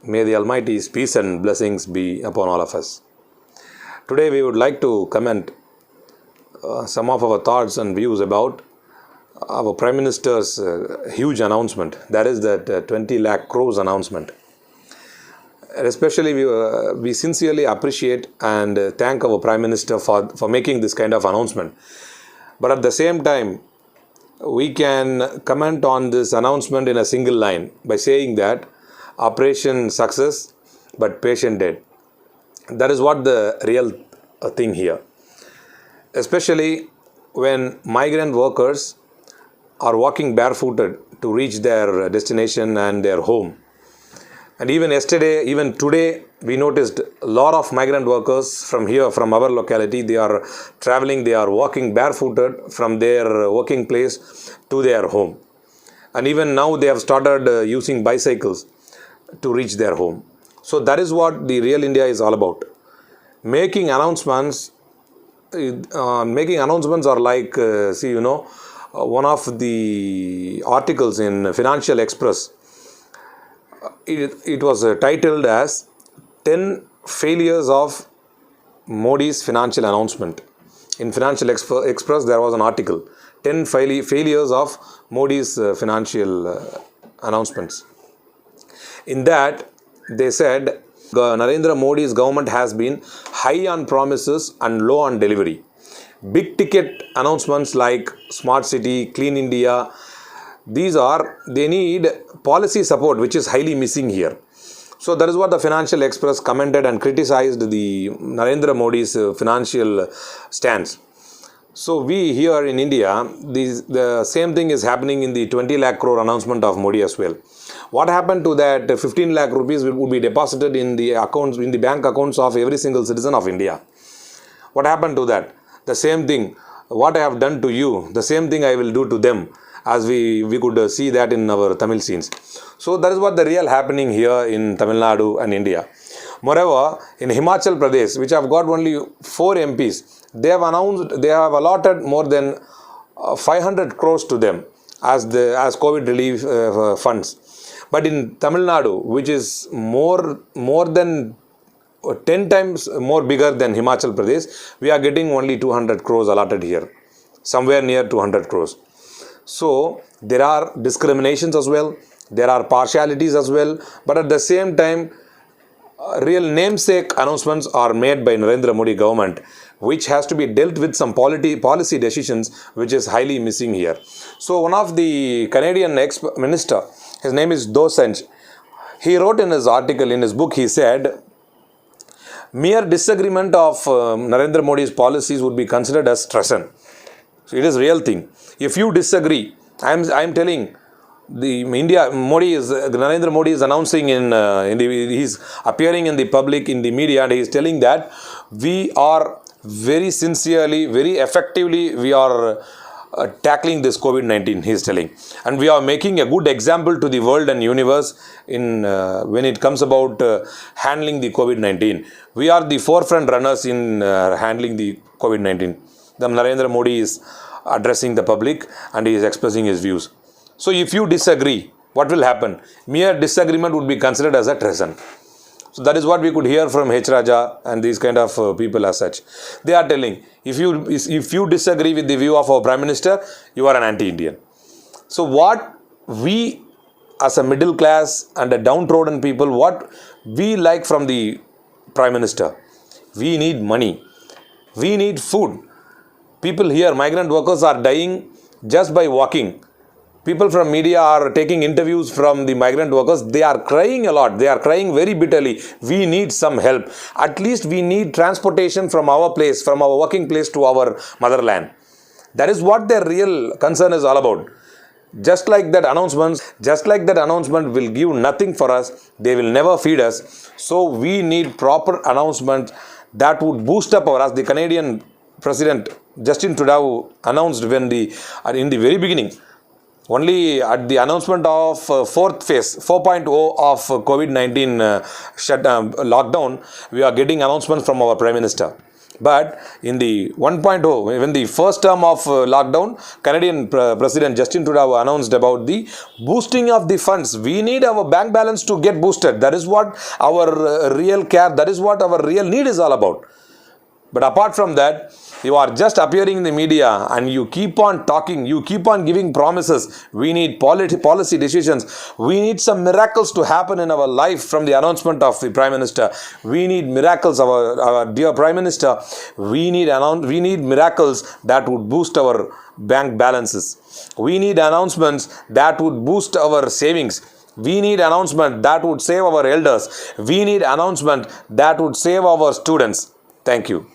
May the Almighty's peace and blessings be upon all of us. Today we would like to comment some of our thoughts and views about our Prime Minister's huge announcement. That is that 20 lakh crores announcement. Especially we sincerely appreciate and thank our Prime Minister for making this kind of announcement. But at the same time, we can comment on this announcement in a single line by saying that operation success but patient dead. That is what the real thing here. Especially when migrant workers are walking barefooted to reach their destination and their home. And even yesterday, even today, we noticed a lot of migrant workers from here, from our locality. They are traveling, they are walking barefooted from their working place to their home. And even now they have started using bicycles to reach their home. So that is what the Real India is all about. Making announcements are like, one of the articles in Financial Express. It was titled as 10 failures of Modi's financial announcement. In Financial Express, there was an article, 10 failures of Modi's financial announcements. In that, they said Narendra Modi's government has been high on promises and low on delivery. Big ticket announcements like Smart City, Clean India, they need policy support, which is highly missing here. So that is what the Financial Express commented and criticized the Narendra Modi's financial stance. So we here in India, the same thing is happening in the 20 lakh crore announcement of Modi as well. What happened to that 15 lakh rupees would be deposited in the accounts, in the bank accounts of every single citizen of India? What happened to that? The same thing, what I have done to you, the same thing I will do to them, as we could see that in our Tamil scenes. So that is what the real happening here in Tamil Nadu and India. Moreover, in Himachal Pradesh, which have got only 4 MPs, they have allotted more than 500 crores to them as COVID relief funds. But in Tamil Nadu, which is more than 10 times more bigger than Himachal Pradesh, we are getting only 200 crores allotted here, somewhere near 200 crores. So there are discriminations as well, there are partialities as well, but at the same time, real namesake announcements are made by Narendra Modi government, which has to be dealt with some policy decisions, which is highly missing here. So one of the Canadian ex-minister, his name is Dosanjh, he wrote in his article, in his book, he said, mere disagreement of Narendra Modi's policies would be considered as treason. So it is real thing. If you disagree, I am telling, Narendra Modi is announcing he's appearing in the public, in the media, and he is telling that we are very sincerely, very effectively, we are tackling this COVID-19, he is telling. And we are making a good example to the world and universe when it comes about handling the COVID-19. We are the forefront runners in handling the COVID-19. The Narendra Modi is addressing the public and he is expressing his views. So if you disagree, what will happen? Mere disagreement would be considered as a treason. So that is what we could hear from H. Raja and these kind of people as such. They are telling, if you disagree with the view of our Prime Minister, you are an anti-Indian. So what we as a middle class and a downtrodden people, what we like from the Prime Minister? We need money. We need food. People here, migrant workers are dying just by walking. People from media are taking interviews from the migrant workers. They are crying a lot. They are crying very bitterly. We need some help. At least we need transportation from our place, from our working place to our motherland. That is what their real concern is all about. Just like that announcement will give nothing for us. They will never feed us. So we need proper announcements that would boost up as the Canadian President Justin Trudeau announced in the very beginning. Only at the announcement of fourth phase, 4.0 of COVID-19 lockdown, we are getting announcements from our Prime Minister. But in the 1.0, when the first term of lockdown, Canadian President Justin Trudeau announced about the boosting of the funds. We need our bank balance to get boosted. That is what our real care, that is what our real need is all about. But apart from that, you are just appearing in the media and you keep on talking, you keep on giving promises. We need policy decisions. We need some miracles to happen in our life from the announcement of the Prime Minister. We need miracles, our dear Prime Minister. We need miracles that would boost our bank balances. We need announcements that would boost our savings. We need announcement that would save our elders. We need announcement that would save our students. Thank you.